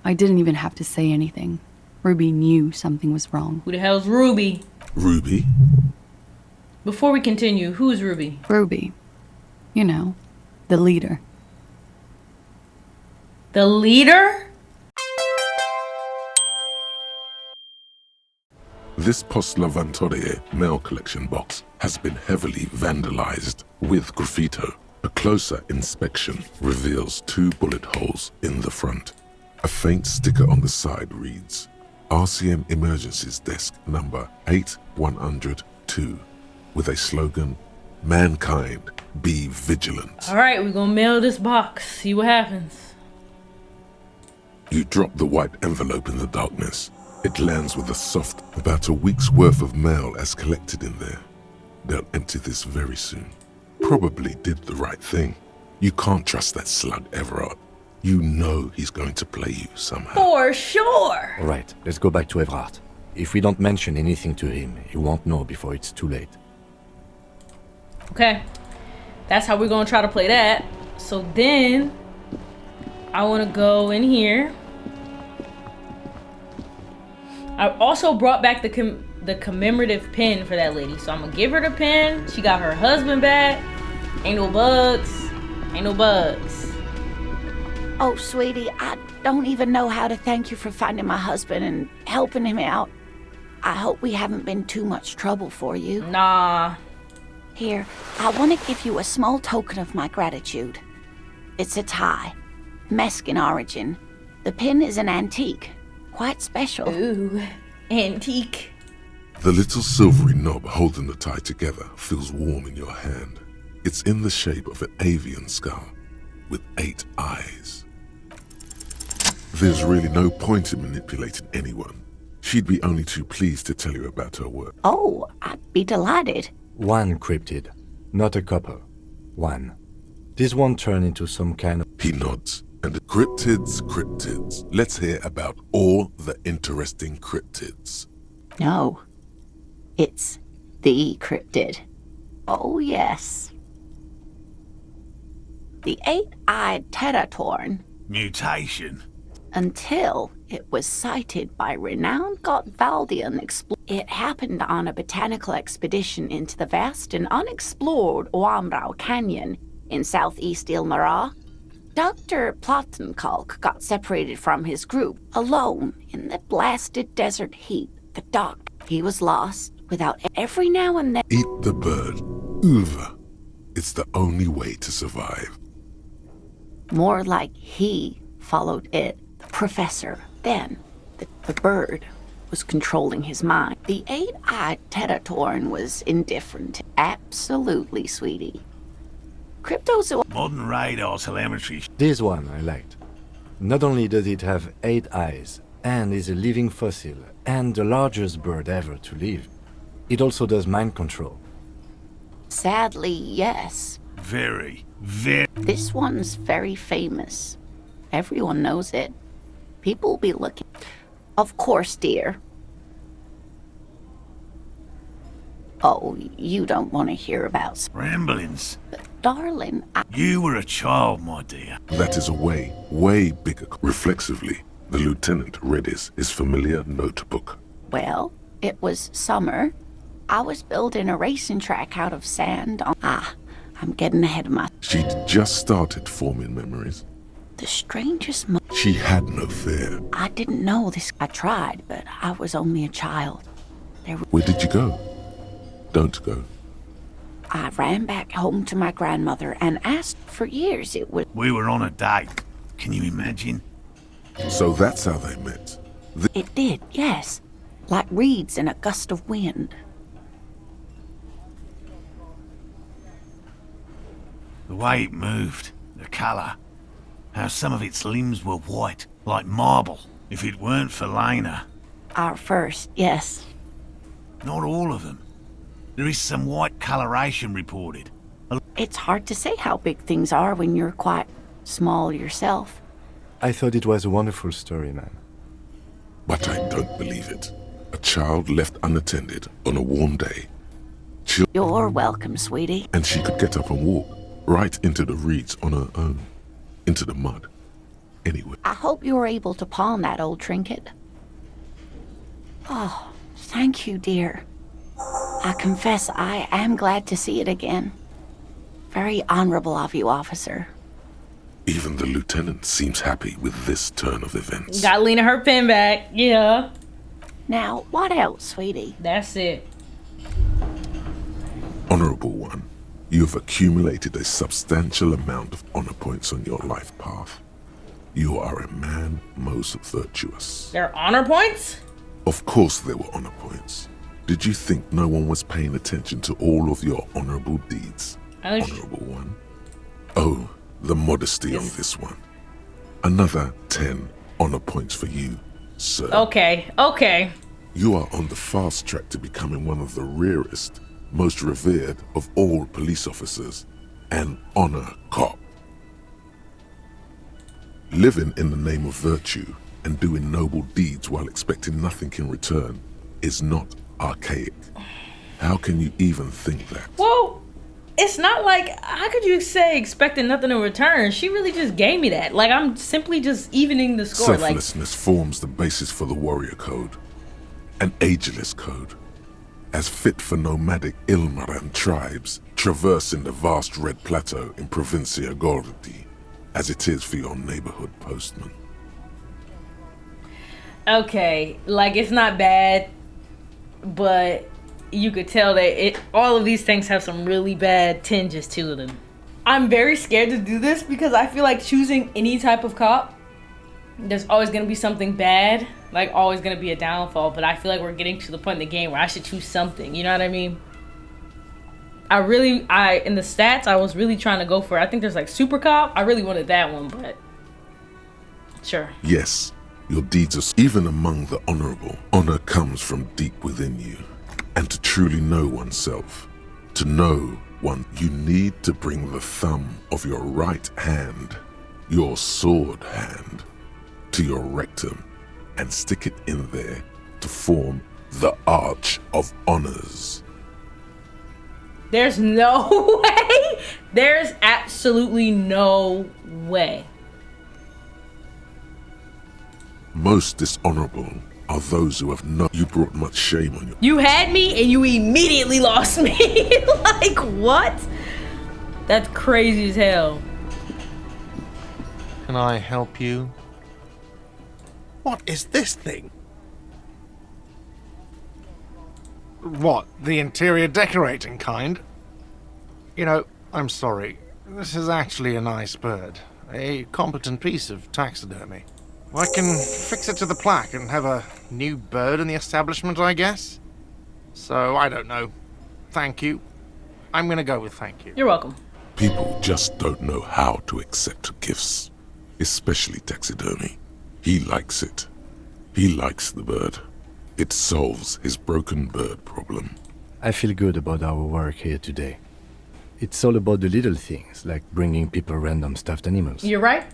I didn't even have to say anything. Ruby knew something was wrong. Who the hell's Ruby? Ruby? Before we continue, who's Ruby? Ruby. You know, the leader. The leader? This Post Lavatorie mail collection box has been heavily vandalized with graffito. A closer inspection reveals 2 bullet holes in the front. A faint sticker on the side reads, RCM Emergencies Desk number 8102, with a slogan, Mankind, be vigilant. Alright, we're gonna mail this box, see what happens. You drop the white envelope in the darkness. It lands with a soft, about a week's worth of mail as collected in there. They'll empty this very soon. Probably did the right thing. You can't trust that slug, Everard. You know he's going to play you somehow. For sure! All right, let's go back to Everard. If we don't mention anything to him, he won't know before it's too late. Okay, that's how we're gonna try to play that. So then, I wanna go in here. I also brought back the commemorative pin for that lady. So I'm gonna give her the pin. She got her husband back. Ain't no bugs. Ain't no bugs. Oh, sweetie, I don't even know how to thank you for finding my husband and helping him out. I hope we haven't been too much trouble for you. Nah. Here, I want to give you a small token of my gratitude. It's a tie, Mexican origin. The pin is an antique, quite special. Ooh, antique. The little silvery knob holding the tie together feels warm in your hand. It's in the shape of an avian skull with 8 eyes. There's really no point in manipulating anyone. She'd be only too pleased to tell you about her work. Oh, I'd be delighted. 1 cryptid, not a couple. 1. This won't turn into some kind of... He nods. And cryptids. Let's hear about all the interesting cryptids. No, it's the cryptid. Oh, yes. The 8-eyed teratorn. Mutation. Until it was sighted by renowned Gotvaldian explorer. It happened on a botanical expedition into the vast and unexplored Oamrau Canyon in southeast Ilmara. Dr. Plattenkalk got separated from his group, alone in the blasted desert heat. The doctor, he was lost without every now and then. Eat the bird. Uva. It's the only way to survive. More like he followed it. The professor, then, the bird, was controlling his mind. The 8-eyed teratorn was indifferent. Absolutely, sweetie. Cryptozoa... Modern radar telemetry. This one I liked. Not only does it have 8 eyes, and is a living fossil, and the largest bird ever to live, it also does mind control. Sadly, yes. Very. This one's very famous. Everyone knows it. People be looking. Of course, dear. Oh, you don't want to hear about... Ramblings. But, darling, You were a child, my dear. That is a way bigger. Reflexively, the lieutenant read his familiar notebook. Well, it was summer. I was building a racing track out of sand on... I'm getting ahead of my... She'd just started forming memories. The strangest She had no fear. I didn't know this. I tried, but I was only a child. Where did you go? Don't go. I ran back home to my grandmother and asked for years it would... We were on a date. Can you imagine? So that's how they met. It did, yes. Like reeds in a gust of wind. The way it moved, the colour, how some of its limbs were white, like marble. If it weren't for Lena. Our first, yes. Not all of them. There is some white coloration reported. It's hard to say how big things are when you're quite small yourself. I thought it was a wonderful story, man. But I don't believe it. A child left unattended on a warm day. You're welcome, sweetie. And she could get up and walk right into the reeds on her own. Into the mud. anyway. I hope you were able to pawn that old trinket. Oh, thank you, dear. I confess I am glad to see it again. Very honorable of you, officer. Even the lieutenant seems happy with this turn of events. Got Lena her pen back. Yeah. Now, what else, sweetie? That's it. Honorable one, you have accumulated a substantial amount of honor points on your life path. You are a man most virtuous. There are honor points? Of course there were honor points. Did you think no one was paying attention to all of your honorable deeds? Honorable one. Oh, the modesty on this one. Another 10 honor points for you, sir. Okay. You are on the fast track to becoming one of the rarest, most revered of all police officers, an honor cop. Living in the name of virtue and doing noble deeds while expecting nothing in return is not archaic. How can you even think that? Well, it's not like, how could you say expecting nothing in return? She really just gave me that. Like, I'm simply just evening the score. Selflessness forms the basis for the warrior code, an ageless code, as fit for nomadic Ilmaran tribes traversing the vast red plateau in Provincia Gordi, as it is for your neighborhood postman. Okay, like, it's not bad, but you could tell that all of these things have some really bad tinges to them. I'm very scared to do this because I feel like choosing any type of cop, there's always going to be something bad, like always going to be a downfall, but I feel like we're getting to the point in the game where I should choose something, you know what I mean? In the stats, I was really trying to go for, I think there's like super cop. I really wanted that one, but sure. Yes, your deeds are even among the honorable. Honor comes from deep within you. And to truly know oneself, to know one, you need to bring the thumb of your right hand, your sword hand, to your rectum and stick it in there to form the Arch of Honors. There's no way. There's absolutely no way. Most dishonorable are those who have not. You brought much shame on you. You had me and you immediately lost me. Like, what? That's crazy as hell. Can I help you? What is this thing? What, the interior decorating kind? You know, I'm sorry. This is actually a nice bird. A competent piece of taxidermy. I can fix it to the plaque and have a new bird in the establishment, I guess. So, I don't know. Thank you. I'm gonna go with thank you. You're welcome. People just don't know how to accept gifts, especially taxidermy. He likes it. He likes the bird. It solves his broken bird problem. I feel good about our work here today. It's all about the little things, like bringing people random stuffed animals. You're right.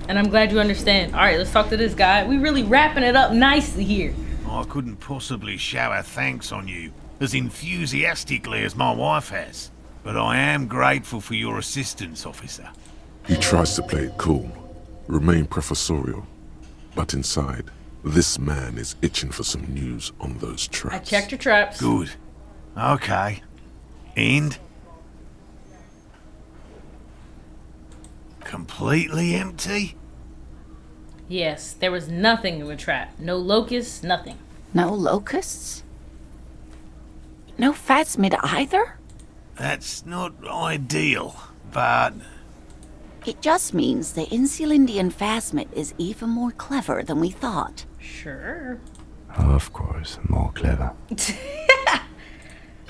And I'm glad you understand. All right, let's talk to this guy. We really wrapping it up nicely here. I couldn't possibly shower thanks on you as enthusiastically as my wife has. But I am grateful for your assistance, officer. He tries to play it cool, remain professorial, but inside, this man is itching for some news on those traps. I checked your traps. Good. Okay. And? Completely empty? Yes, there was nothing in the trap. No locusts, nothing. No locusts? No phasmid either? That's not ideal, but... It just means the Insulindian phasmid is even more clever than we thought. Sure. Of course, more clever.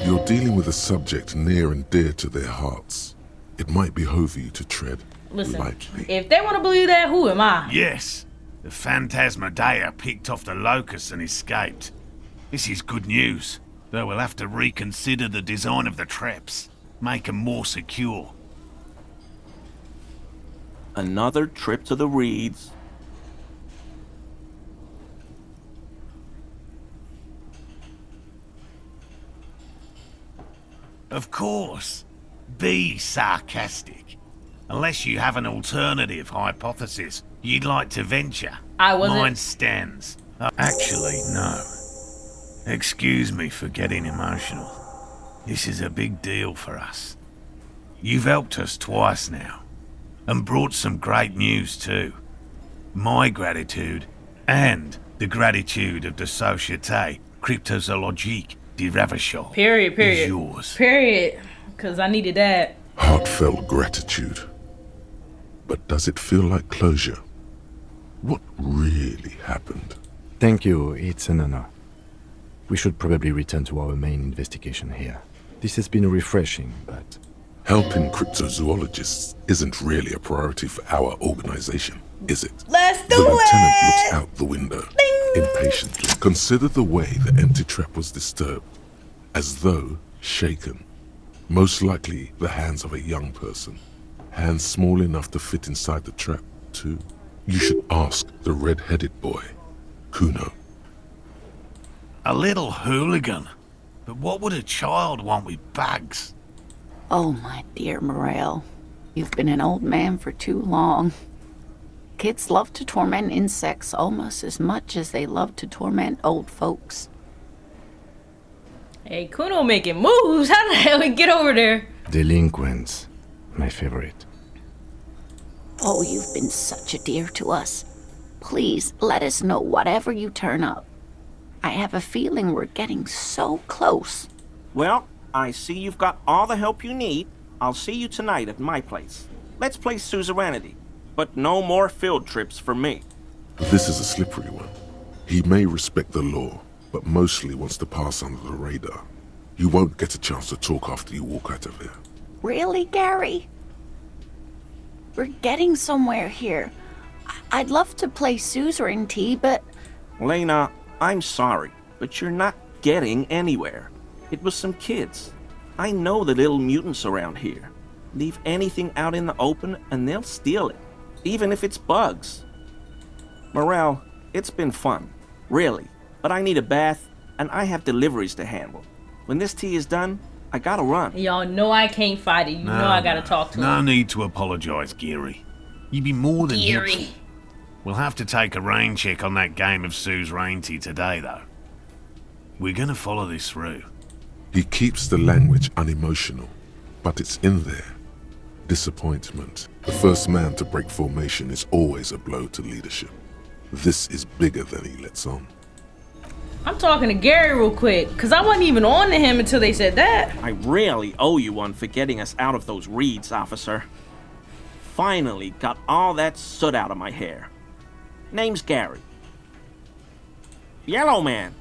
You're dealing with a subject near and dear to their hearts. It might behove you to tread Listen, lightly. if they want to believe that, who am I? Yes, the Phantasmadeia picked off the locusts and escaped. This is good news, though we'll have to reconsider the design of the traps, make them more secure. Another trip to the reeds. Of course. Be sarcastic. Unless you have an alternative hypothesis you'd like to venture. I wasn't- Mine stands. Actually, no. Excuse me for getting emotional. This is a big deal for us. You've helped us twice now, and brought some great news too. My gratitude, and the gratitude of the Société Cryptozoologique de Ravachol Period. is yours. Period. Because I needed that. Heartfelt gratitude. But does it feel like closure? What really happened? Thank you, it's an honor. We should probably return to our main investigation here. This has been refreshing, but... Helping cryptozoologists isn't really a priority for our organization, is it? Let's do The lieutenant it! looks out the window, impatiently. Consider the way the empty trap was disturbed, as though shaken. Most likely the hands of a young person. Hands small enough to fit inside the trap, too. You should ask the red-headed boy, Kuno. A little hooligan. But what would a child want with bags? Oh, my dear Morel. You've been an old man for too long. Kids love to torment insects almost as much as they love to torment old folks. Hey, Kuno making moves. How the hell we get over there? Delinquents. My favorite. Oh, you've been such a dear to us. Please, let us know whatever you turn up. I have a feeling we're getting so close. Well, I see you've got all the help you need. I'll see you tonight at my place. Let's play suzerainty, but no more field trips for me. This is a slippery one. He may respect the law, but mostly wants to pass under the radar. You won't get a chance to talk after you walk out of here. Really, Gary? We're getting somewhere here. I'd love to play suzerainty, but... Lena, I'm sorry, but you're not getting anywhere. It was some kids. I know the little mutants around here. Leave anything out in the open and they'll steal it, even if it's bugs. Morel, it's been fun, really, but I need a bath and I have deliveries to handle. When this tea is done, I gotta run. Y'all know I can't fight it. You know I gotta talk to No him. need to apologize, Geary. You'd be more than Geary. helpful. We'll have to take a rain check on that game of suzerainty today, though. We're gonna follow this through. He keeps the language unemotional, but it's in there. Disappointment. The first man to break formation is always a blow to leadership. This is bigger than he lets on. I'm talking to Gary real quick, because I wasn't even on to him until they said that. I really owe you one for getting us out of those reeds, officer. Finally got all that soot out of my hair. Name's Gary. Yellow man.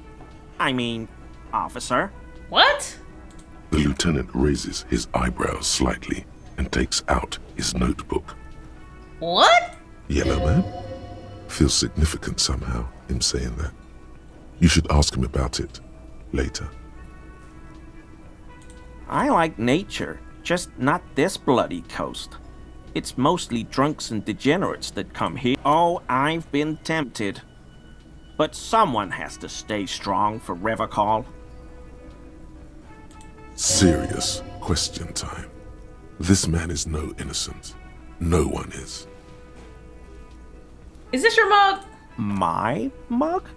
I mean, officer. What? The lieutenant raises his eyebrows slightly and takes out his notebook. What? Yellow man? Feels significant somehow, him saying that. You should ask him about it later. I like nature, just not this bloody coast. It's mostly drunks and degenerates that come here. Oh, I've been tempted. But someone has to stay strong for Revacol. Serious question time. This man is no innocent. No one is. Is this your mug? My mug?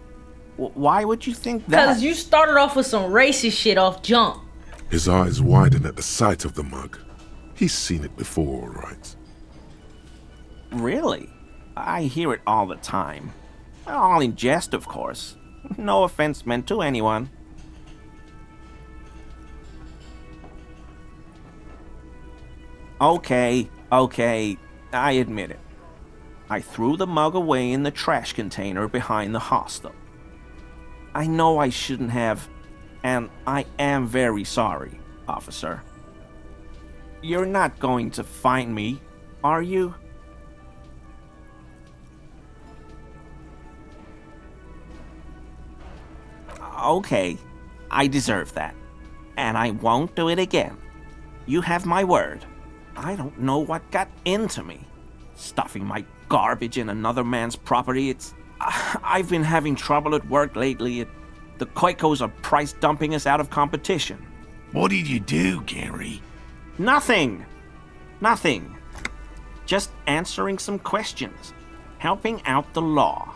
Why would you think that? Because you started off with some racist shit off jump. His eyes widen at the sight of the mug. He's seen it before, all right. Really? I hear it all the time. All in jest, of course. No offense meant to anyone. Okay, I admit it. I threw the mug away in the trash container behind the hostel. I know I shouldn't have, and I am very sorry, officer. You're not going to find me, are you? Okay, I deserve that. And I won't do it again. You have my word. I don't know what got into me. Stuffing my garbage in another man's property, I've been having trouble at work lately. The Koikos are price dumping us out of competition. What did you do, Gary? Nothing. Just answering some questions. Helping out the law.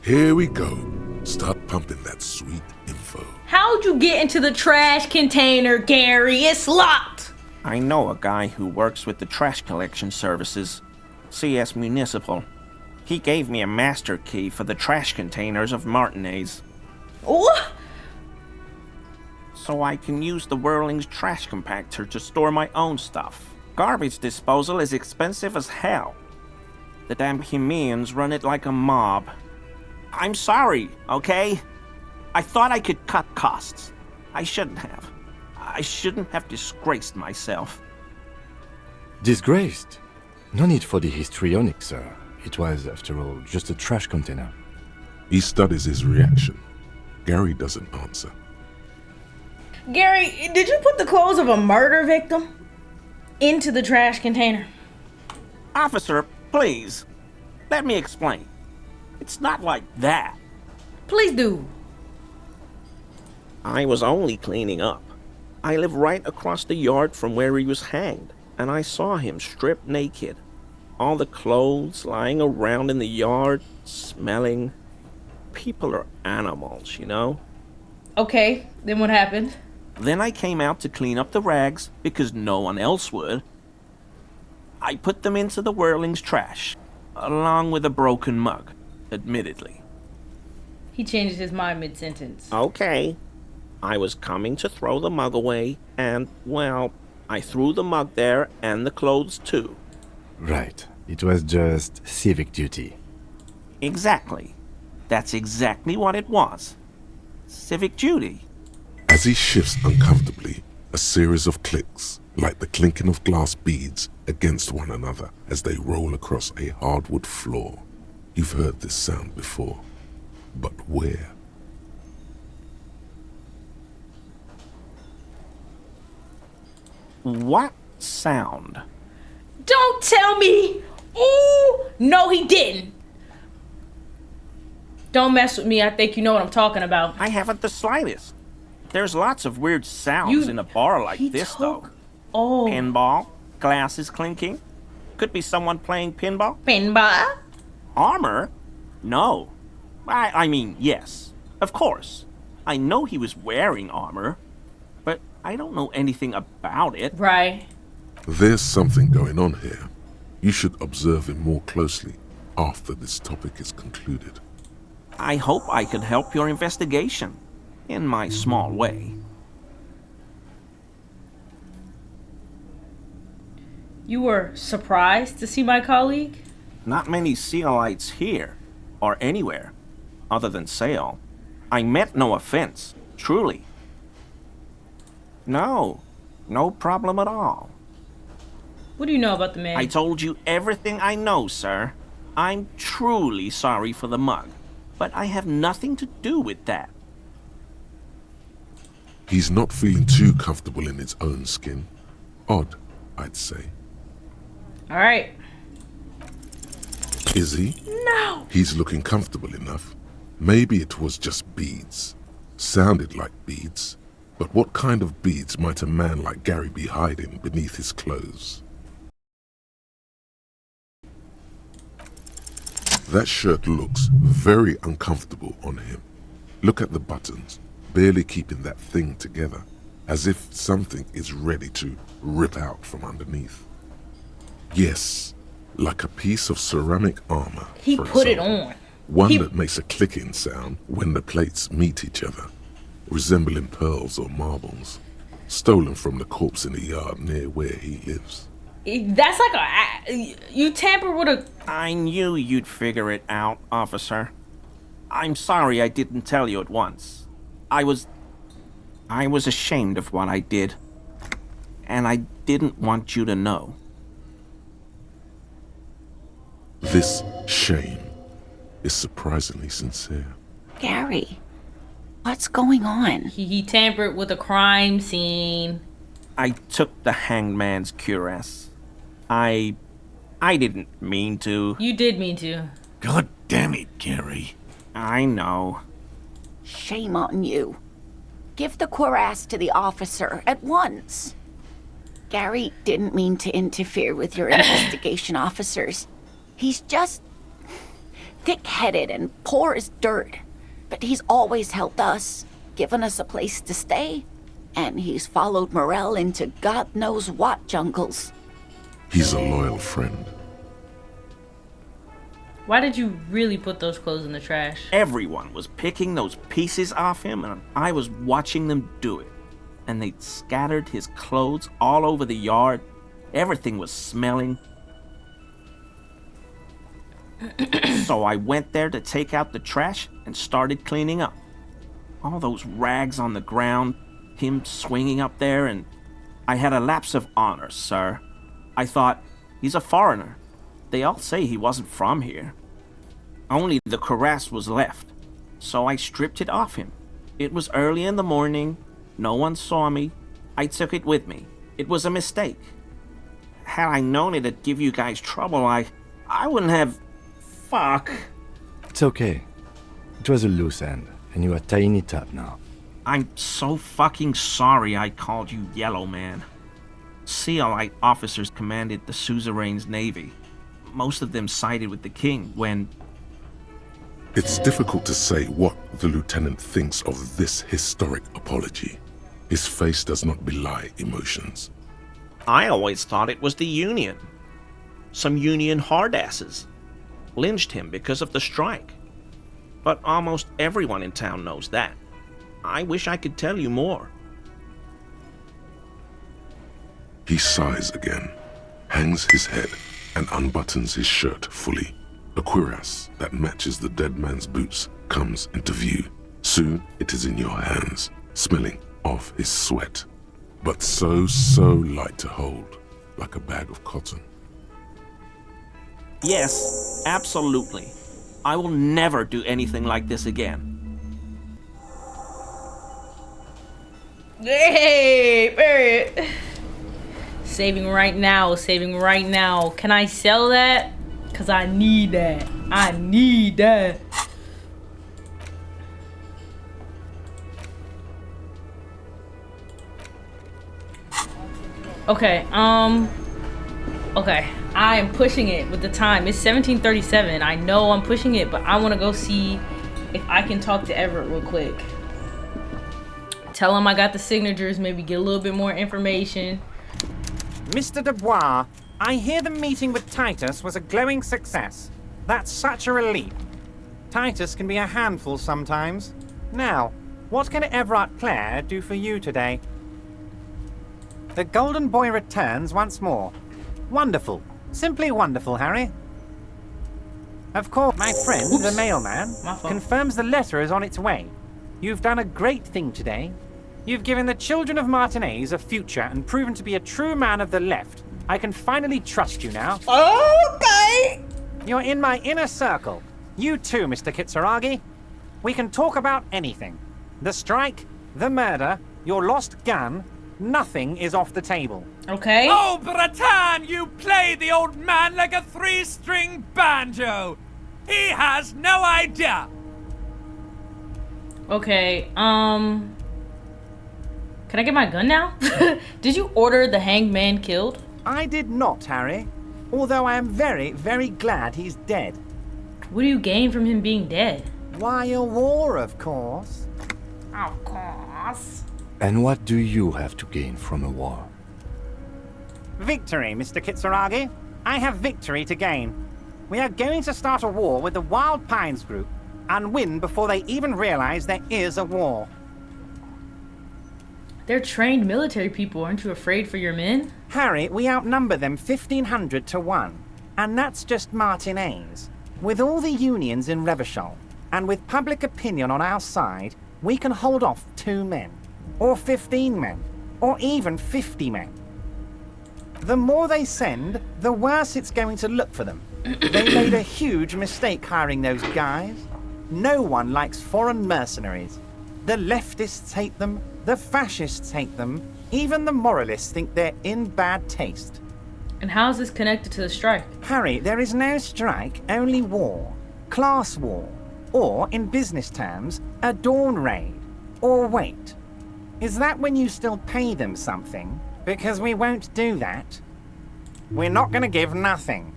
Here we go. Start pumping that sweet info. How'd you get into the trash container, Gary? It's locked! I know a guy who works with the trash collection services. CS Municipal. He gave me a master key for the trash containers of Martinez. What? So I can use the Whirling's trash compactor to store my own stuff. Garbage disposal is expensive as hell. The damn Bohemians run it like a mob. I'm sorry, okay? I thought I could cut costs. I shouldn't have. I shouldn't have disgraced myself. Disgraced? No need for the histrionic, sir. It was, after all, just a trash container. He studies his reaction. Gary doesn't answer. Gary, did you put the clothes of a murder victim into the trash container? Officer, please. Let me explain. It's not like that. Please do. I was only cleaning up. I live right across the yard from where he was hanged, and I saw him stripped naked. All the clothes lying around in the yard, smelling. People are animals, you know? Okay, then what happened? Then I came out to clean up the rags because no one else would. I put them into the Whirling's trash, along with a broken mug, admittedly. He changed his mind mid-sentence. Okay. I was coming to throw the mug away, and, well, I threw the mug there and the clothes too. Right. It was just civic duty. Exactly. That's exactly what it was. Civic duty. As he shifts uncomfortably, a series of clicks, like the clinking of glass beads against one another as they roll across a hardwood floor. You've heard this sound before, but where? What sound? Don't tell me! Ooh! No, he didn't! Don't mess with me. I think you know what I'm talking about. I haven't the slightest. There's lots of weird sounds in a bar like this, though. Oh. Pinball, glasses clinking. Could be someone playing pinball. Pinball? Armor? No. I mean, yes. Of course. I know he was wearing armor, but I don't know anything about it. Right. There's something going on here. You should observe him more closely after this topic is concluded. I hope I could help your investigation, in my small way. You were surprised to see my colleague? Not many Sealites here, or anywhere, other than Sale. I meant no offense, truly. No problem at all. What do you know about the man? I told you everything I know, sir. I'm truly sorry for the mug, but I have nothing to do with that. He's not feeling too comfortable in his own skin. Odd, I'd say. All right. Is he? No. He's looking comfortable enough. Maybe it was just beads. Sounded like beads. But what kind of beads might a man like Gary be hiding beneath his clothes? That shirt looks very uncomfortable on him. Look at the buttons, barely keeping that thing together, as if something is ready to rip out from underneath. Yes, like a piece of ceramic armor. He for put it example. on. One that makes a clicking sound when the plates meet each other, resembling pearls or marbles, stolen from the corpse in the yard near where he lives. That's like you tamper with a... I knew you'd figure it out, officer. I'm sorry I didn't tell you at once. I was ashamed of what I did. And I didn't want you to know. This shame is surprisingly sincere. Gary, what's going on? He tampered with a crime scene. I took the hanged man's cuirass. I didn't mean to. You did mean to. God damn it, Gary. I know. Shame on you. Give the cuirass to the officer at once. Gary didn't mean to interfere with your investigation, officers. He's just thick-headed and poor as dirt. But he's always helped us, given us a place to stay. And he's followed Morel into God knows what jungles. He's a loyal friend. Why did you really put those clothes in the trash? Everyone was picking those pieces off him, and I was watching them do it. And they'd scattered his clothes all over the yard. Everything was smelling. So I went there to take out the trash and started cleaning up. All those rags on the ground, him swinging up there, and I had a lapse of honor, sir. I thought, he's a foreigner. They all say he wasn't from here. Only the cuirass was left, so I stripped it off him. It was early in the morning. No one saw me. I took it with me. It was a mistake. Had I known it'd give you guys trouble, I wouldn't have... Fuck. It's okay. It was a loose end, and you are tying it up now. I'm so fucking sorry I called you Yellow Man. Sealite officers commanded the suzerain's navy. Most of them sided with the king when... It's difficult to say what the lieutenant thinks of this historic apology. His face does not belie emotions. I always thought it was the Union. Some Union hardasses lynched him because of the strike. But almost everyone in town knows that. I wish I could tell you more. He sighs again, hangs his head, and unbuttons his shirt fully. A cuirass that matches the dead man's boots comes into view. Soon it is in your hands, smelling of his sweat, but so light to hold, like a bag of cotton. Yes, absolutely. I will never do anything like this again. Hey, Barrett. Saving right now, saving right now. Can I sell that? Because I need that. I need that. Okay, okay. I am pushing it with the time. It's 17:37. I know I'm pushing it, but I want to go see if I can talk to Everett real quick. Tell him I got the signatures, maybe get a little bit more information. Mr. Dubois, I hear the meeting with Titus was a glowing success. That's such a relief. Titus can be a handful sometimes. Now, what can Everard Clare do for you today? The Golden Boy returns once more. Wonderful. Simply wonderful, Harry. Of course, my friend, the mailman, confirms the letter is on its way. You've done a great thing today. You've given the children of Martinez a future and proven to be a true man of the left. I can finally trust you now. Okay. You're in my inner circle. You too, Mr. Kitsuragi. We can talk about anything. The strike, the murder, your lost gun. Nothing is off the table. Okay. Oh, Bratan, you play the old man like a three-string banjo. He has no idea. Okay, can I get my gun now? Did you order the hanged man killed? I did not, Harry. Although I am very, very glad he's dead. What do you gain from him being dead? Why, a war, of course. Of course. And what do you have to gain from a war? Victory, Mr. Kitsuragi. I have victory to gain. We are going to start a war with the Wild Pines group and win before they even realize there is a war. They're trained military people. Aren't you afraid for your men? Harry, we outnumber them 1,500 to 1. And that's just Martinez. With all the unions in Revachol, and with public opinion on our side, we can hold off 2 men, or 15 men, or even 50 men. The more they send, the worse it's going to look for them. They made a huge mistake hiring those guys. No one likes foreign mercenaries. The leftists hate them, the fascists hate them, even the moralists think they're in bad taste. And how is this connected to the strike? Harry, there is no strike, only war. Class war. Or, in business terms, a dawn raid. Or wait. Is that when you still pay them something? Because we won't do that. We're not gonna give nothing.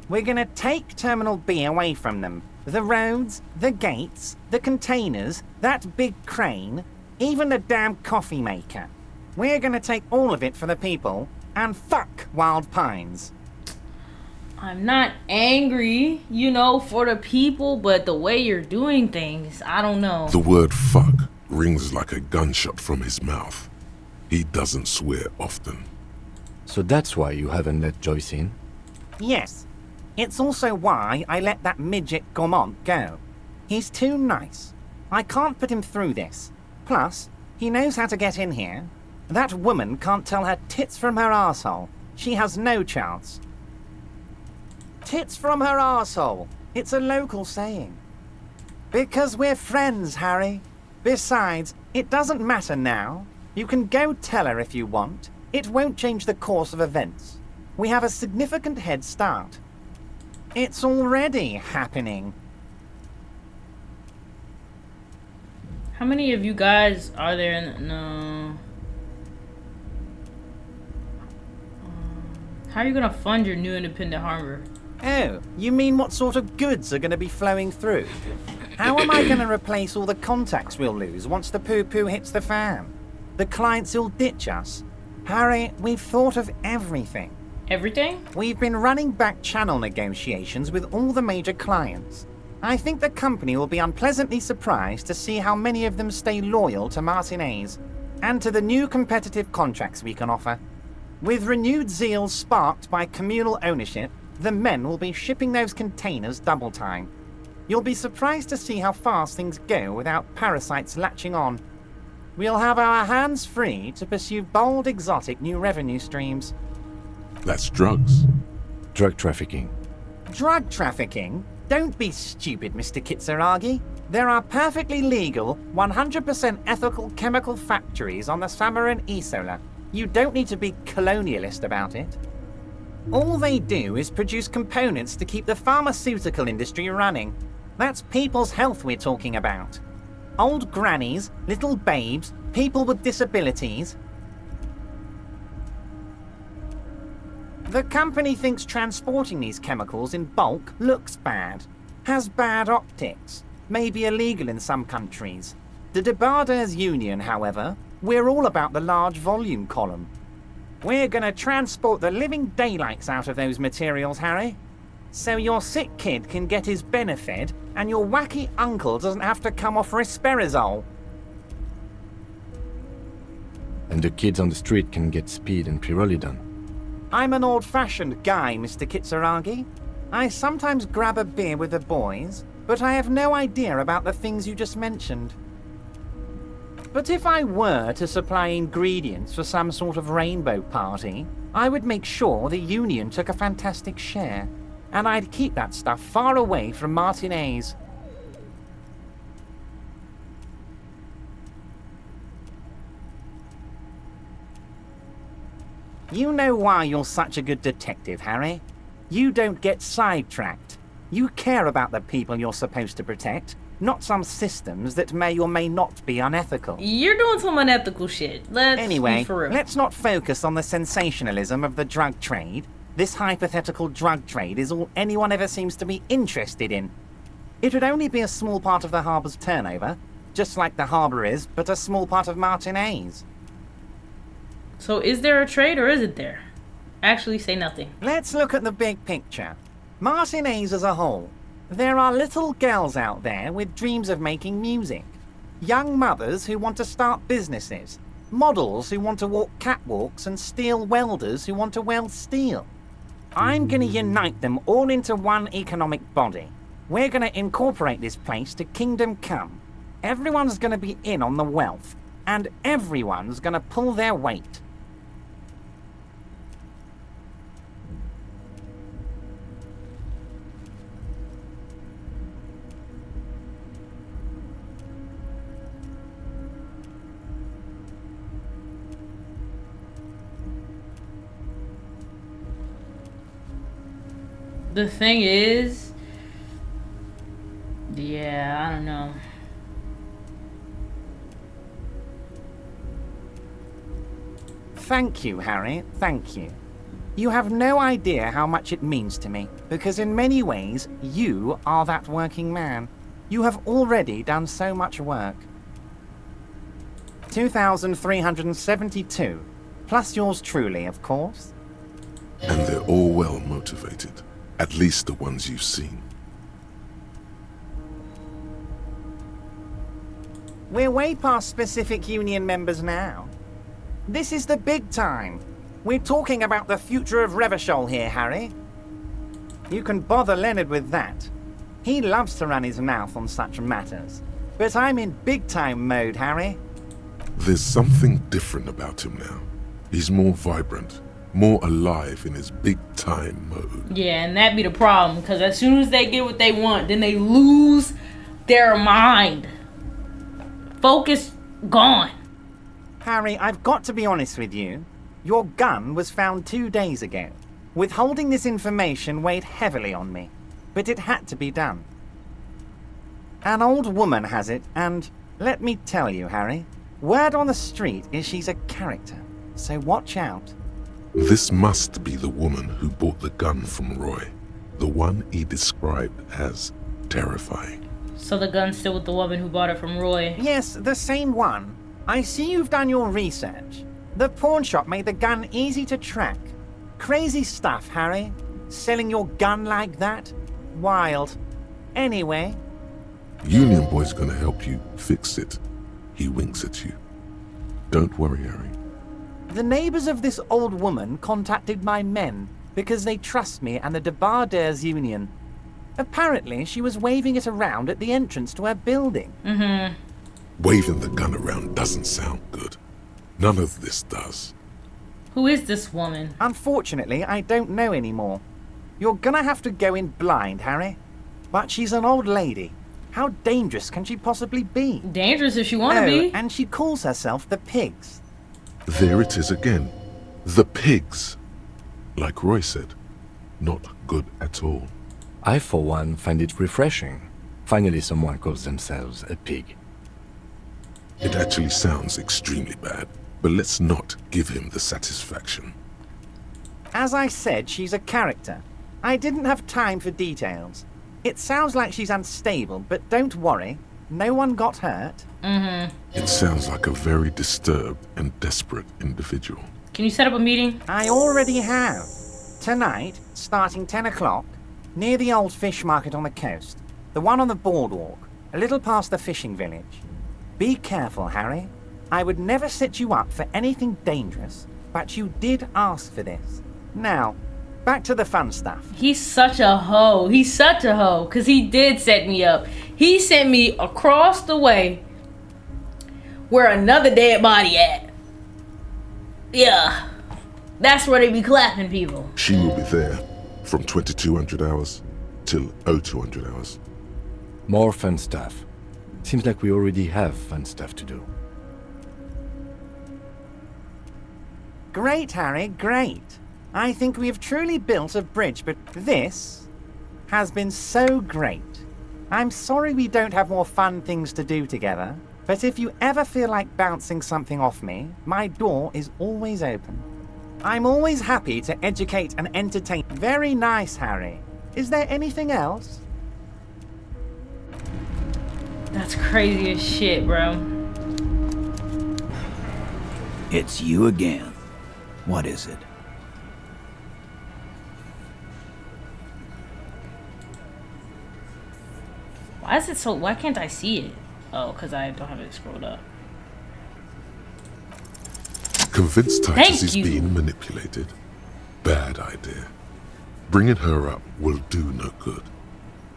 We're gonna take Terminal B away from them. The roads, the gates, the containers, that big crane, even the damn coffee maker. We're gonna take all of it for the people, and fuck Wild Pines. I'm not angry, for the people, but the way you're doing things, I don't know. The word fuck rings like a gunshot from his mouth. He doesn't swear often. So that's why you haven't let Joyce in? Yes. It's also why I let that midget Gaumont go. He's too nice. I can't put him through this. Plus, he knows how to get in here. That woman can't tell her tits from her arsehole. She has no chance. Tits from her arsehole. It's a local saying. Because we're friends, Harry. Besides, it doesn't matter now. You can go tell her if you want. It won't change the course of events. We have a significant head start. It's already happening. How many of you guys are there in no? How are you gonna fund your new independent harbor? Oh, you mean what sort of goods are going to be flowing through? How am I going to replace all the contacts we'll lose once the poo-poo hits the fan? The clients will ditch us. Harry, we've thought of everything. Everything? We've been running back channel negotiations with all the major clients. I think the company will be unpleasantly surprised to see how many of them stay loyal to Martinez and to the new competitive contracts we can offer. With renewed zeal sparked by communal ownership, the men will be shipping those containers double time. You'll be surprised to see how fast things go without parasites latching on. We'll have our hands free to pursue bold, exotic new revenue streams. That's drugs. Drug trafficking. Drug trafficking? Don't be stupid, Mr. Kitsuragi. There are perfectly legal, 100% ethical chemical factories on the Samaran Isola. You don't need to be colonialist about it. All they do is produce components to keep the pharmaceutical industry running. That's people's health we're talking about. Old grannies, little babes, people with disabilities. The company thinks transporting these chemicals in bulk looks bad, has bad optics, may be illegal in some countries. The Debarders Union, however, we're all about the large volume column. We're gonna transport the living daylights out of those materials, Harry. So your sick kid can get his benefit and your wacky uncle doesn't have to come off risperazole. And the kids on the street can get speed and pyrrolidon. I'm an old-fashioned guy, Mr. Kitsuragi. I sometimes grab a beer with the boys, but I have no idea about the things you just mentioned. But if I were to supply ingredients for some sort of rainbow party, I would make sure the Union took a fantastic share, and I'd keep that stuff far away from Martinez. You know why you're such a good detective, Harry? You don't get sidetracked. You care about the people you're supposed to protect, not some systems that may or may not be unethical. You're doing some unethical shit. Anyway, be for real. let's not focus on the sensationalism of the drug trade. This hypothetical drug trade is all anyone ever seems to be interested in. It would only be a small part of the harbor's turnover, just like the harbor is, but a small part of Martinez. So is there a trade or isn't there? Actually say nothing. Let's look at the big picture. Martinez as a whole. There are little girls out there with dreams of making music. Young mothers who want to start businesses. Models who want to walk catwalks and steel welders who want to weld steel. I'm gonna unite them all into one economic body. We're gonna incorporate this place to Kingdom Come. Everyone's gonna be in on the wealth, and everyone's gonna pull their weight. The thing is, yeah, I don't know. Thank you, Harry, thank you. You have no idea how much it means to me, because in many ways, you are that working man. You have already done so much work. 2,372, plus yours truly, of course. And they're all well motivated. At least the ones you've seen. We're way past specific union members now. This is the big time. We're talking about the future of Revachol here, Harry. You can bother Leonard with that. He loves to run his mouth on such matters. But I'm in big-time mode, Harry. There's something different about him now. He's more vibrant, more alive in his big-time mode. Yeah, and that be the problem, because as soon as they get what they want, then they lose their mind. Focus gone. Harry, I've got to be honest with you. Your gun was found 2 days ago. Withholding this information weighed heavily on me, but it had to be done. An old woman has it, and let me tell you, Harry, word on the street is she's a character, so watch out. This must be the woman who bought the gun from Roy. The one he described as terrifying. So the gun's still with the woman who bought it from Roy. Yes, the same one. I see you've done your research. The pawn shop made the gun easy to track. Crazy stuff, Harry. Selling your gun like that? Wild. Anyway. Union Boy's gonna help you fix it. He winks at you. Don't worry, Harry. The neighbors of this old woman contacted my men because they trust me and the Debarders Union. Apparently, she was waving it around at the entrance to her building. Waving the gun around doesn't sound good. None of this does. Who is this woman? Unfortunately, I don't know anymore. You're gonna have to go in blind, Harry. But she's an old lady. How dangerous can she possibly be? Dangerous if she wanna be. And she calls herself the Pigs. There it is again. The pigs. Like Roy said, not good at all. I, for one, find it refreshing. Finally, someone calls themselves a pig. It actually sounds extremely bad, but let's not give him the satisfaction. As I said, she's a character. I didn't have time for details. It sounds like she's unstable, but don't worry. No one got hurt. It sounds like a very disturbed and desperate individual. Can you set up a meeting? I already have. Tonight, starting 10 o'clock, near the old fish market on the coast. The one on the boardwalk, a little past the fishing village. Be careful, Harry. I would never set you up for anything dangerous, but you did ask for this. Now, back to the fun stuff. He's such a hoe. He's such a hoe, because he did set me up. He sent me across the way where another dead body at. Yeah, that's where they be clapping people. She will be there from 2200 hours till 0200 hours. More fun stuff. Seems like we already have fun stuff to do. Great, Harry, great. I think we have truly built a bridge, but this has been so great. I'm sorry we don't have more fun things to do together, but if you ever feel like bouncing something off me, my door is always open. I'm always happy to educate and entertain. Very nice, Harry. Is there anything else? That's crazy as shit, bro. It's you again. What is it? Why is it so... Why can't I see it? Oh, because I don't have it scrolled up. Convince Thank Titus he's you. being manipulated. Bad idea. Bringing her up will do no good.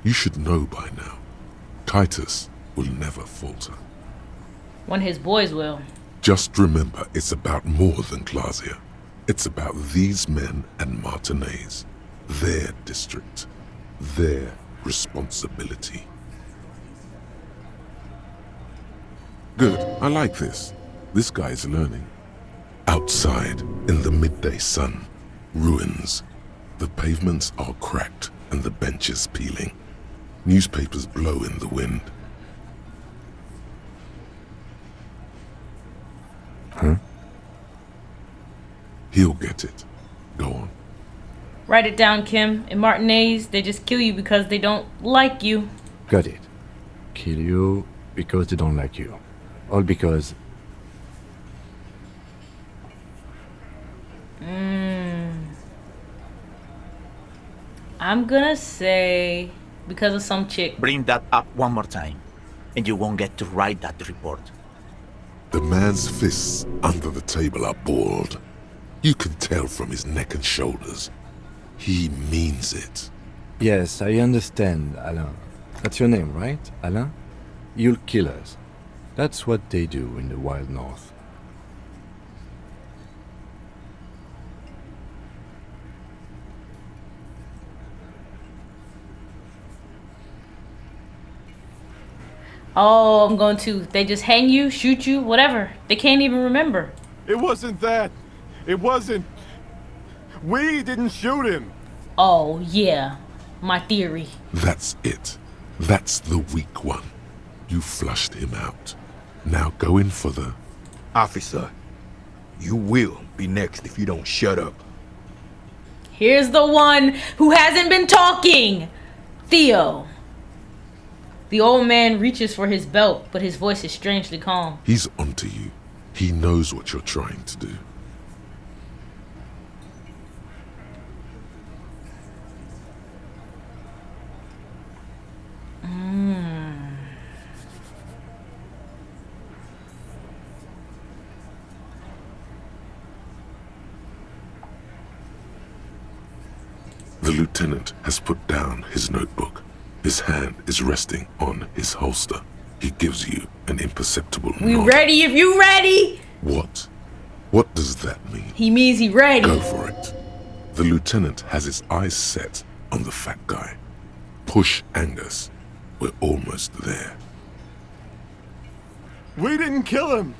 You should know by now. Titus will never falter. One of his boys will. Just remember, it's about more than Glasia. It's about these men and Martinez. Their district. Their responsibility. Good, I like this. This guy's learning. Outside, in the midday sun, ruins. The pavements are cracked and the benches peeling. Newspapers blow in the wind. Huh? He'll get it. Go on. Write it down, Kim. In Martinez, they just kill you because they don't like you. Got it. Kill you because they don't like you. All because... I'm gonna say because of some chick. Bring that up one more time, and you won't get to write that report. The man's fists under the table are balled. You can tell from his neck and shoulders. He means it. Yes, I understand, Alain. That's your name, right, Alain? You'll kill us. That's what they do in the wild north. Oh, I'm going to. They just hang you, shoot you, whatever. They can't even remember. It wasn't that. It wasn't. We didn't shoot him. Oh, yeah. My theory. That's it. That's the weak one. You flushed him out. Now go in for the... Officer, you will be next if you don't shut up. Here's the one who hasn't been talking. Theo. The old man reaches for his belt, but his voice is strangely calm. He's onto you. He knows what you're trying to do. The lieutenant has put down his notebook. His hand is resting on his holster. He gives you an imperceptible We nod. ready if you ready? What? What does that mean? He means he ready. Go for it. The lieutenant has his eyes set on the fat guy. Push Angus. We're almost there. We didn't kill him.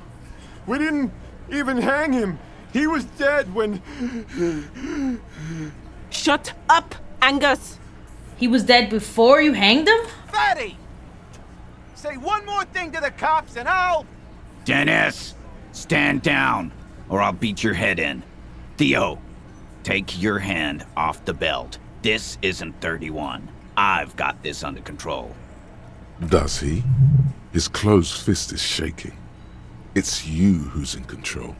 We didn't even hang him. He was dead when... Shut up, Angus! He was dead before you hanged him? Fatty! Say one more thing to the cops and I'll... Dennis, stand down, or I'll beat your head in. Theo, take your hand off the belt. This isn't 31. I've got this under control. Does he? His closed fist is shaking. It's you who's in control.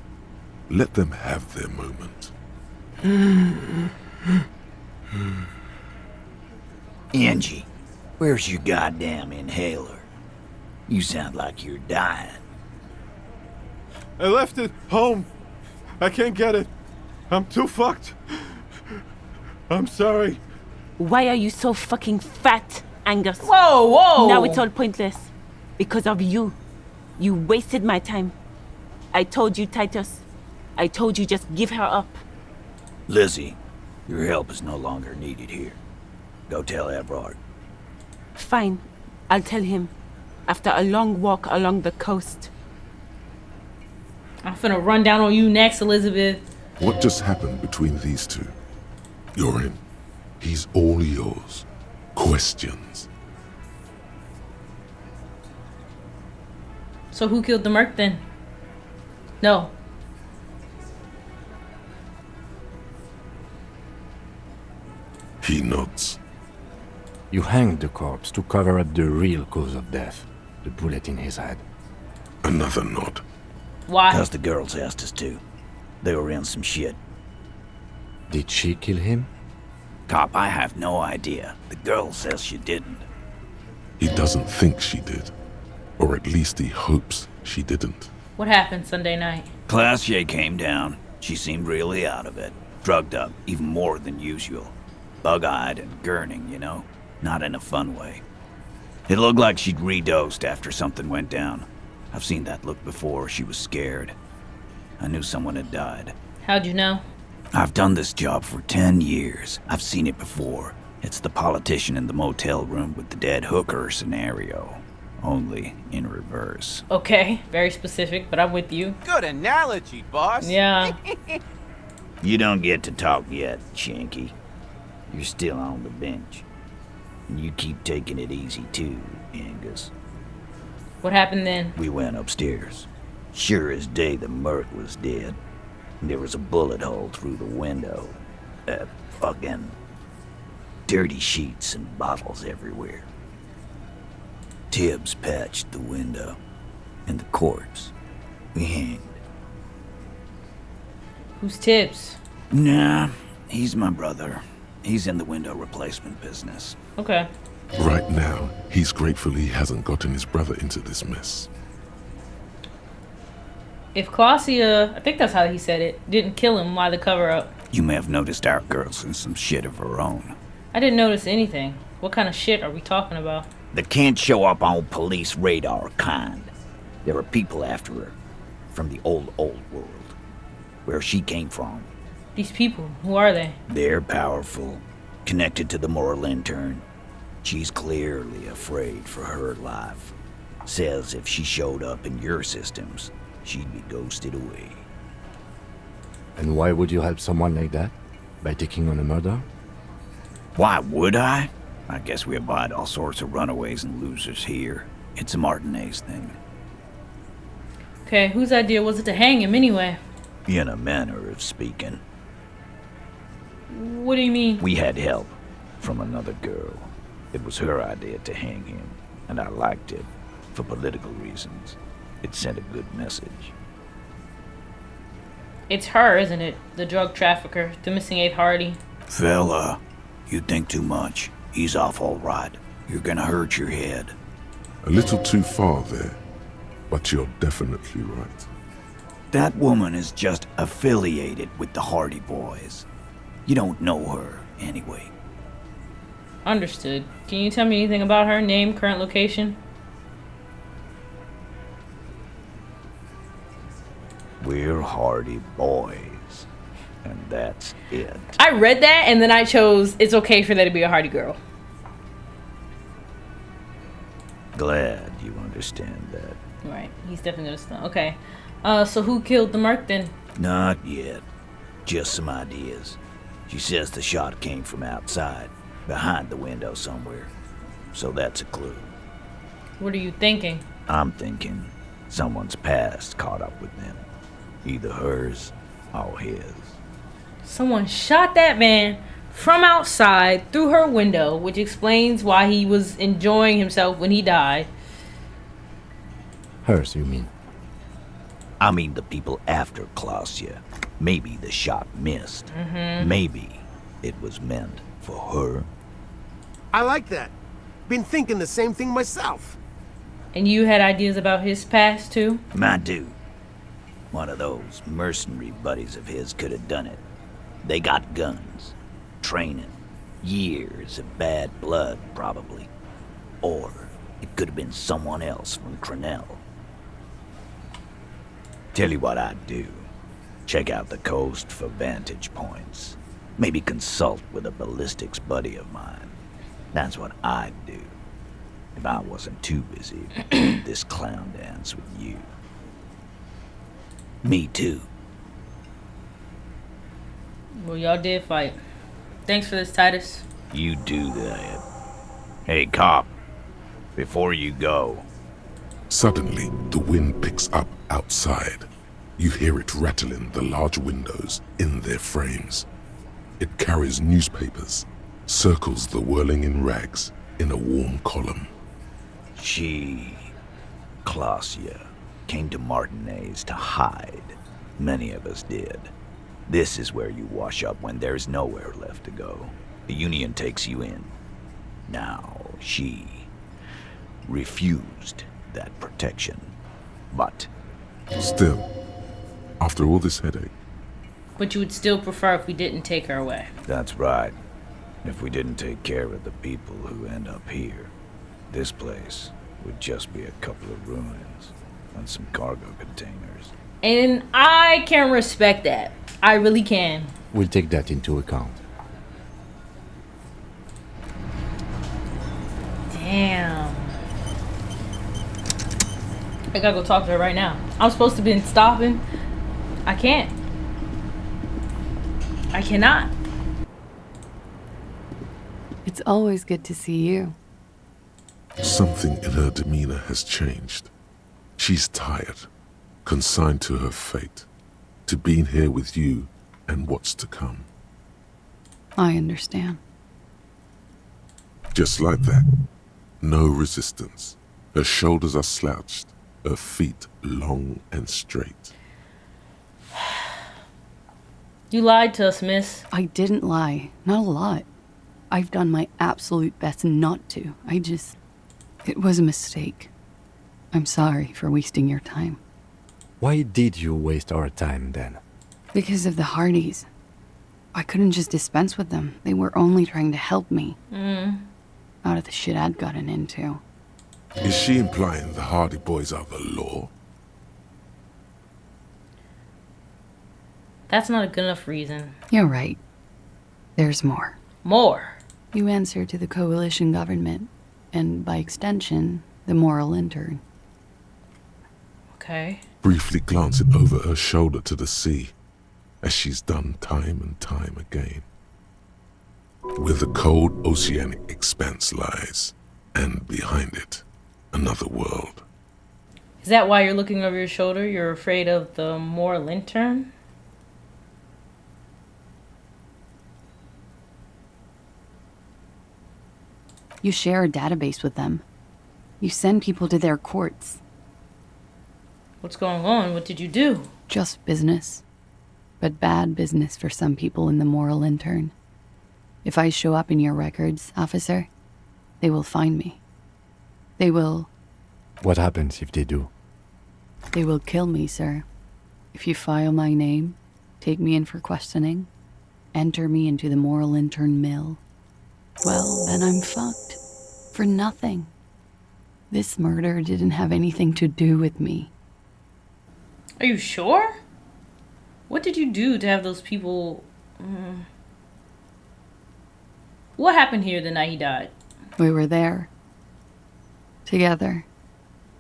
Let them have their moment. Angie, where's your goddamn inhaler? You sound like you're dying. I left it home. I can't get it. I'm too fucked. I'm sorry. Why are you so fucking fat, Angus? Whoa, whoa! Now it's all pointless. Because of you. You wasted my time. I told you, Titus. I told you just give her up. Lizzie, your help is no longer needed here. Go tell Everard. Fine. I'll tell him. After a long walk along the coast. I'm finna run down on you next, Elizabeth. What just happened between these two? You're in. He's all yours. Questions. So who killed the merc then? No. He nods. You hanged the corpse to cover up the real cause of death. The bullet in his head. Another nod. Why? Because the girls asked us to. They were in some shit. Did she kill him? Cop, I have no idea. The girl says she didn't. He doesn't think she did. Or at least he hopes she didn't. What happened Sunday night? Classier came down. She seemed really out of it. Drugged up, even more than usual. Bug-eyed and gurning, you know? Not in a fun way. It looked like she'd redosed after something went down. I've seen that look before. She was scared. I knew someone had died. How'd you know? I've done this job for 10 years. I've seen it before. It's the politician in the motel room with the dead hooker scenario. Only in reverse. Okay, very specific, but I'm with you. Good analogy, boss. Yeah. You don't get to talk yet, Shanky. You're still on the bench. And you keep taking it easy too, Angus. What happened then? We went upstairs. Sure as day the merc was dead. There was a bullet hole through the window. Fucking dirty sheets and bottles everywhere. Tibbs patched the window. And the corpse. We hanged. Who's Tibbs? Nah, he's my brother. He's in the window replacement business. Okay. Right now, he's grateful he hasn't gotten his brother into this mess. If Claudia, I think that's how he said it, didn't kill him, why the cover up? You may have noticed our girl's in some shit of her own. I didn't notice anything. What kind of shit are we talking about? That can't show up on police radar kind. There are people after her. From the old world. Where she came from. These people, who are they? They're powerful. Connected to the moral intern. She's clearly afraid for her life. Says if she showed up in your systems, she'd be ghosted away. And why would you help someone like that? By taking on a murder? Why would I? I guess we abide all sorts of runaways and losers here. It's a Martinez thing. Okay, whose idea was it to hang him anyway? In a manner of speaking. What do you mean? We had help from another girl. It was her idea to hang him, and I liked it for political reasons. It sent a good message. It's her, isn't it? The drug trafficker, the missing 8 Hardie. Fella, you think too much. He's off all right. You're gonna hurt your head. A little too far there, but you're definitely right. That woman is just affiliated with the Hardie boys. You don't know her, anyway. Understood. Can you tell me anything about her? Name, current location? We're Hardie boys. And that's it. I read that and then I chose it's okay for there to be a Hardie girl. Glad you understand that. Right. He's definitely understand. Okay. So who killed the Merc then? Not yet. Just some ideas. She says the shot came from outside, behind the window somewhere. So that's a clue. What are you thinking? I'm thinking someone's past caught up with them. Either hers or his. Someone shot that man from outside through her window, which explains why he was enjoying himself when he died. Hers, you mean? I mean the people after Claudia. Maybe the shot missed. Maybe it was meant for her. I like that. Been thinking the same thing myself. And you had ideas about his past too? My dude. One of those mercenary buddies of his could have done it. They got guns, training, years of bad blood probably. Or it could have been someone else from Crenell. Tell you what I'd do. Check out the coast for vantage points. Maybe consult with a ballistics buddy of mine. That's what I'd do. If I wasn't too busy doing this clown dance with you. Me too. Well, y'all did fight. Thanks for this, Titus. You do that. Hey, cop. Before you go. Suddenly, the wind picks up outside. You hear it rattling the large windows in their frames. It carries newspapers, circles the whirling in rags in a warm column. She, Claudia, came to Martinez to hide. Many of us did. This is where you wash up when there's nowhere left to go. The Union takes you in. Now, she refused that protection. But still, after all this headache. But you would still prefer if we didn't take her away. That's right. If we didn't take care of the people who end up here, this place would just be a couple of ruins and some cargo containers. And I can respect that. I really can. We'll take that into account. Damn. I gotta go talk to her right now. I'm supposed to be stopping. I can't. I cannot. It's always good to see you. Something in her demeanor has changed. She's tired, consigned to her fate. to being here with you and what's to come. I understand. Just like that. No resistance. Her shoulders are slouched, her feet long and straight. You lied to us, miss. I didn't lie. Not a lot. I've done my absolute best not to. It was a mistake. I'm sorry for wasting your time. Why did you waste our time then? Because of the Hardies. I couldn't just dispense with them. They were only trying to help me. Out of the shit I'd gotten into. Is she implying the Hardie boys are the law? That's not a good enough reason. You're right. There's more. More? You answer to the coalition government, and by extension, the moral intern. Okay. Briefly glancing over her shoulder to the sea, as she's done time and time again. Where the cold oceanic expanse lies, and behind it, another world. Is that why you're looking over your shoulder? You're afraid of the moral intern? You share a database with them. You send people to their courts. What's going on? What did you do? Just business. But bad business for some people in the moral intern. If I show up in your records, officer, they will find me. They will... What happens if they do? They will kill me, sir. If you file my name, take me in for questioning, enter me into the moral intern mill, well, then I'm fucked. For nothing. This murder didn't have anything to do with me. Are you sure? What did you do to have those people... What happened here the night he died? We were there. Together.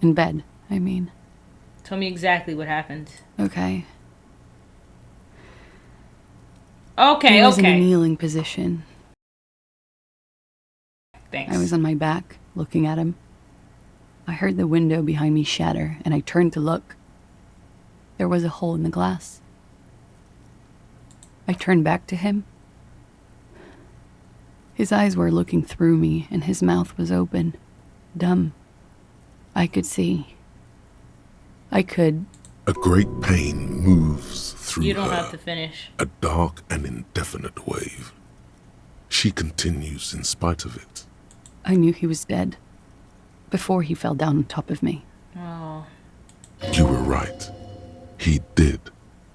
In bed, I mean. Tell me exactly what happened. Okay. Okay, He was in a okay. kneeling position. Thanks. I was on my back, looking at him. I heard the window behind me shatter, and I turned to look. There was a hole in the glass. I turned back to him. His eyes were looking through me, and his mouth was open. Dumb. I could see. I could... A great pain moves through her. You don't have to finish. A dark and indefinite wave. She continues in spite of it. I knew he was dead. Before he fell down on top of me. Oh. You were right. He did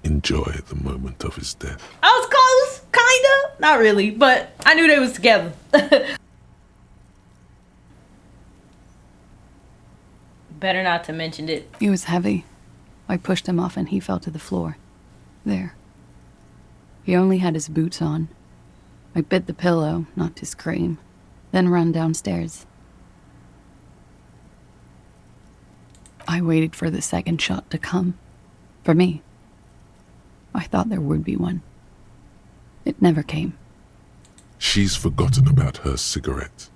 enjoy the moment of his death. I was close, kinda. Not really, but I knew they was together. Better not to mention it. He was heavy. I pushed him off and he fell to the floor. There. He only had his boots on. I bit the pillow, not to scream, then ran downstairs. I waited for the second shot to come. For me. I thought there would be one. It never came. She's forgotten about her cigarette.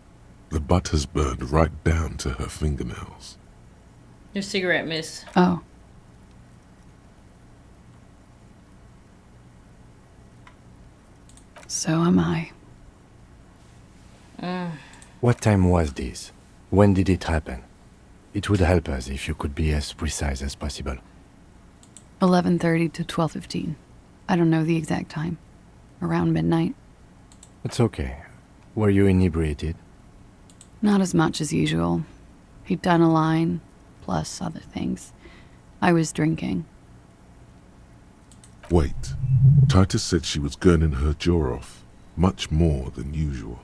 The butt has burned right down to her fingernails. Your cigarette, miss. Oh. So am I. What time was this? When did it happen? It would help us if you could be as precise as possible. 11:30 to 12:15. I don't know the exact time. Around midnight. It's okay. Were you inebriated? Not as much as usual. He'd done a line, plus other things. I was drinking. Wait. Titus said she was gurning her jaw off, much more than usual.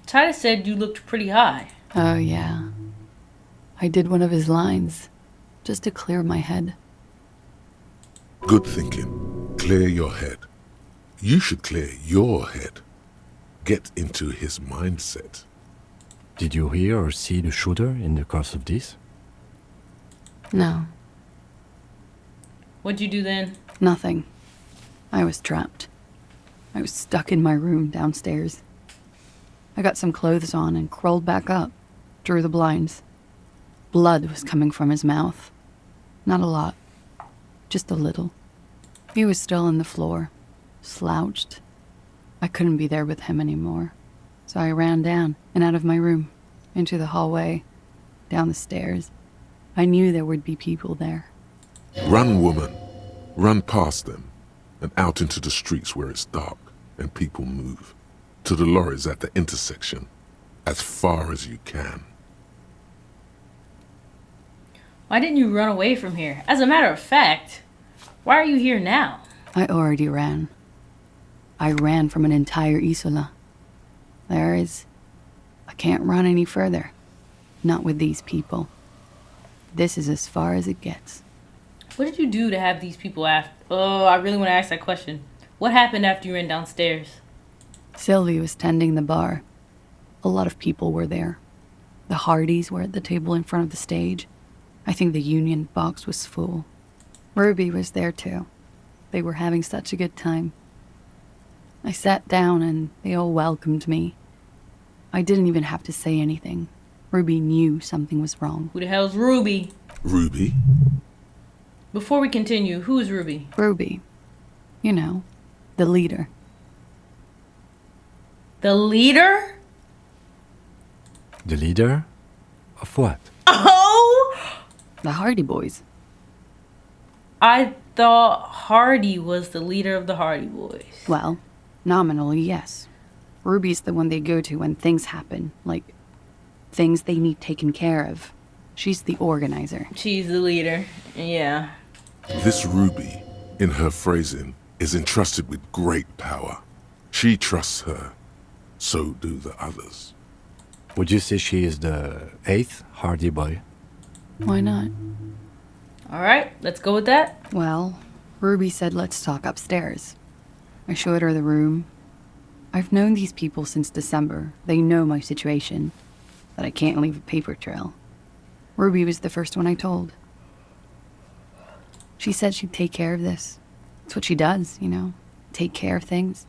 Titus said you looked pretty high. Oh, yeah. I did one of his lines, just to clear my head. Good thinking. Clear your head. You should clear your head. Get into his mindset. Did you hear or see the shooter in the course of this? No, What'd you do then? nothing. I was trapped. I was stuck in my room downstairs. I got some clothes on and crawled back up, drew the blinds. Blood was coming from his mouth. Not a lot. just a little. He was still on the floor, slouched. I couldn't be there with him anymore, so I ran down and out of my room, into the hallway, down the stairs. I knew there would be people there. Run, woman. Run past them and out into the streets where it's dark and people move. To the lorries at the intersection, as far as you can. Why didn't you run away from here? As a matter of fact, why are you here now? I already ran. I ran from an entire Isola. I can't run any further. Not with these people. This is as far as it gets. What did you do to have these people after? Oh, I really want to ask that question. What happened after you ran downstairs? Sylvie was tending the bar. A lot of people were there. The Hardies were at the table in front of the stage. I think the Union box was full. Ruby was there too. They were having such a good time. I sat down and they all welcomed me. I didn't even have to say anything. Ruby knew something was wrong. Who the hell's Ruby? Ruby? Before we continue, who's Ruby? Ruby. You know, the leader. The leader? The leader? Of what? Oh! The Hardie boys. I thought Hardie was the leader of the Hardie boys. Well, nominally, yes. Ruby's the one they go to when things happen, like things they need taken care of. She's the organizer. She's the leader, yeah. This Ruby, in her phrasing, is entrusted with great power. She trusts her. So do the others. Would you say she is the 8th Hardie boy? Why not? Alright, let's go with that. Well, Ruby said let's talk upstairs. I showed her the room. I've known these people since December. They know my situation, that I can't leave a paper trail. Ruby was the first one I told. She said she'd take care of this. It's what she does, you know, take care of things.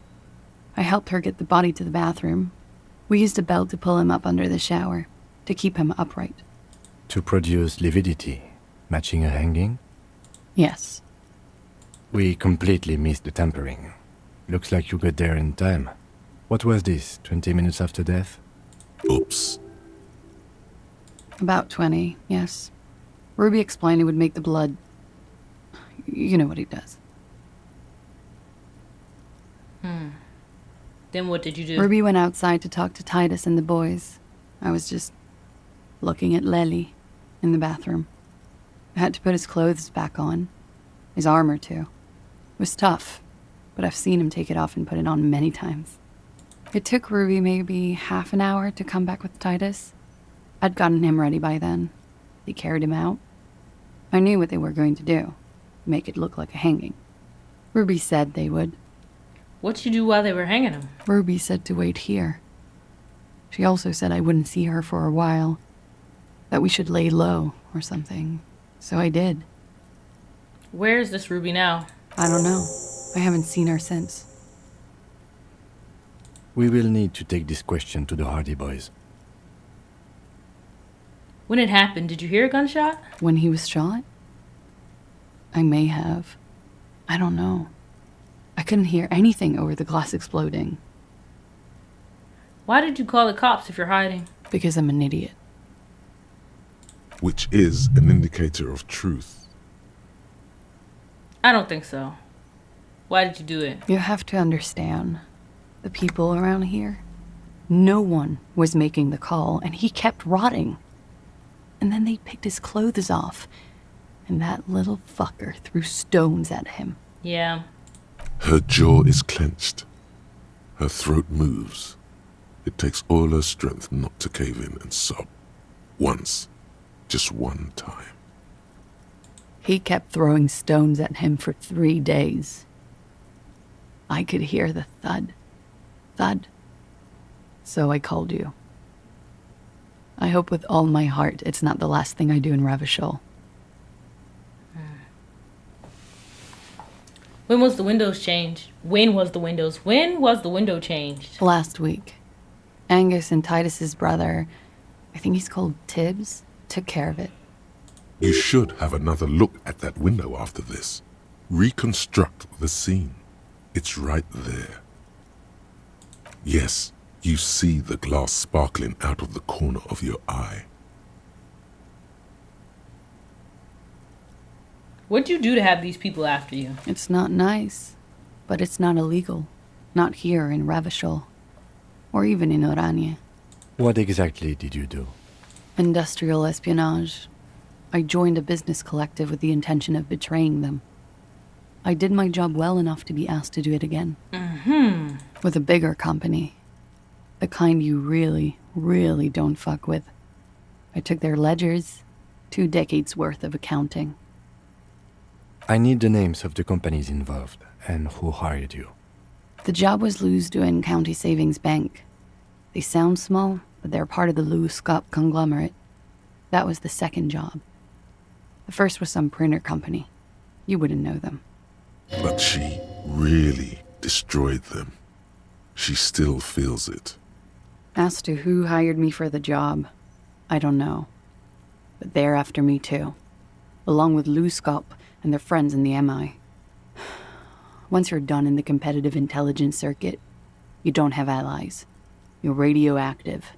I helped her get the body to the bathroom. We used a belt to pull him up under the shower, to keep him upright. To produce lividity, matching a hanging? Yes. We completely missed the tampering. Looks like you got there in time. What was this, 20 minutes after death? Oops. About 20, yes. Ruby explained it would make the blood... You know what he does. Then what did you do? Ruby went outside to talk to Titus and the boys. I was just looking at Lely in the bathroom. I had to put his clothes back on. His armor, too. It was tough, but I've seen him take it off and put it on many times. It took Ruby maybe half an hour to come back with Titus. I'd gotten him ready by then. They carried him out. I knew what they were going to do. Make it look like a hanging. Ruby said they would. What'd you do while they were hanging him? Ruby said to wait here. She also said I wouldn't see her for a while. That we should lay low or something. So I did. Where is this Ruby now? I don't know. I haven't seen her since. We will need to take this question to the Hardie boys. When it happened, did you hear a gunshot? When he was shot? I may have. I don't know. I couldn't hear anything over the glass exploding. Why did you call the cops if you're hiding? Because I'm an idiot. Which is an indicator of truth. I don't think so. Why did you do it? You have to understand. The people around here. No one was making the call, and he kept rotting. And then they picked his clothes off, and that little fucker threw stones at him. Yeah. Her jaw is clenched. Her throat moves. It takes all her strength not to cave in and sob. Once. Just one time. He kept throwing stones at him for 3 days. I could hear the thud. Thud. So I called you. I hope with all my heart it's not the last thing I do in Ravishol. When was the windows changed? When was the window changed? Last week. Angus and Titus's brother, I think he's called Tibbs, took care of it. You should have another look at that window after this. Reconstruct the scene. It's right there. Yes, you see the glass sparkling out of the corner of your eye. What'd you do to have these people after you? It's not nice, but it's not illegal. Not here in Ravishol, or even in Oranje. What exactly did you do? Industrial espionage. I joined a business collective with the intention of betraying them. I did my job well enough to be asked to do it again. Mm-hmm. With a bigger company. The kind you really, really don't fuck with. I took their ledgers, 2 decades worth of accounting. I need the names of the companies involved and who hired you. The job was Lou's-Duin County Savings Bank. They sound small, but they're part of the Lou-Scop conglomerate. That was the second job. The first was some printer company. You wouldn't know them. But she really destroyed them. She still feels it. As to who hired me for the job, I don't know. But they're after me too. Along with Lou-Scop and their friends in the MI. Once you're done in the competitive intelligence circuit, you don't have allies. You're radioactive.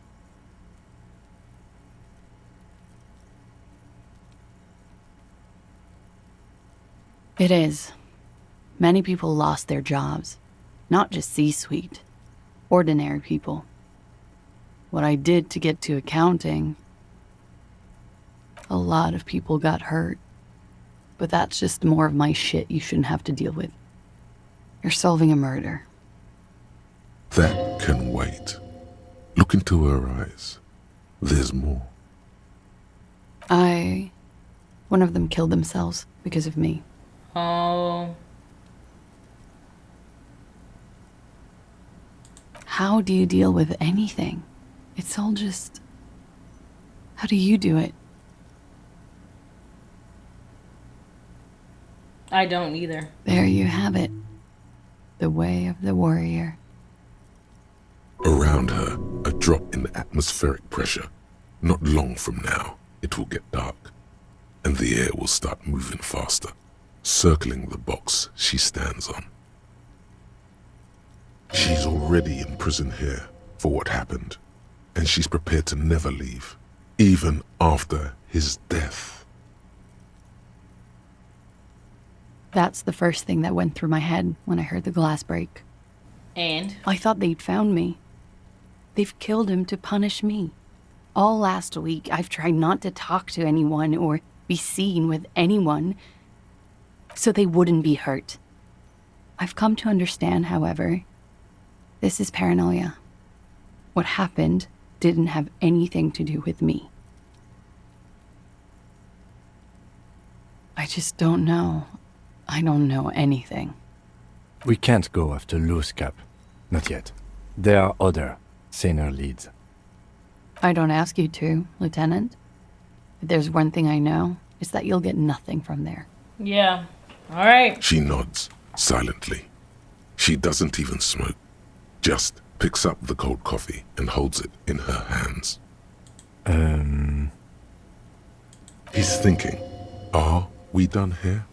It is. Many people lost their jobs. Not just C-suite. Ordinary people. What I did to get to accounting... A lot of people got hurt. But that's just more of my shit you shouldn't have to deal with. You're solving a murder. That can wait. Look into her eyes. There's more. One of them killed themselves because of me. Oh. How do you deal with anything? It's all just... How do you do it? I don't either. There you have it. The way of the warrior. Around her, a drop in atmospheric pressure. Not long from now, it will get dark, and the air will start moving faster, circling the box she stands on. She's already in prison here for what happened, and she's prepared to never leave, even after his death. That's the first thing that went through my head when I heard the glass break. And? I thought they'd found me. They've killed him to punish me. All last week, I've tried not to talk to anyone or be seen with anyone so they wouldn't be hurt. I've come to understand, however, this is paranoia. What happened didn't have anything to do with me. I just don't know. I don't know anything. We can't go after Lou-Scop. Not yet. There are other, saner leads. I don't ask you to, Lieutenant. If there's one thing I know, it's that you'll get nothing from there. Yeah. All right. She nods, silently. She doesn't even smoke. Just picks up the cold coffee and holds it in her hands. He's thinking, are we done here?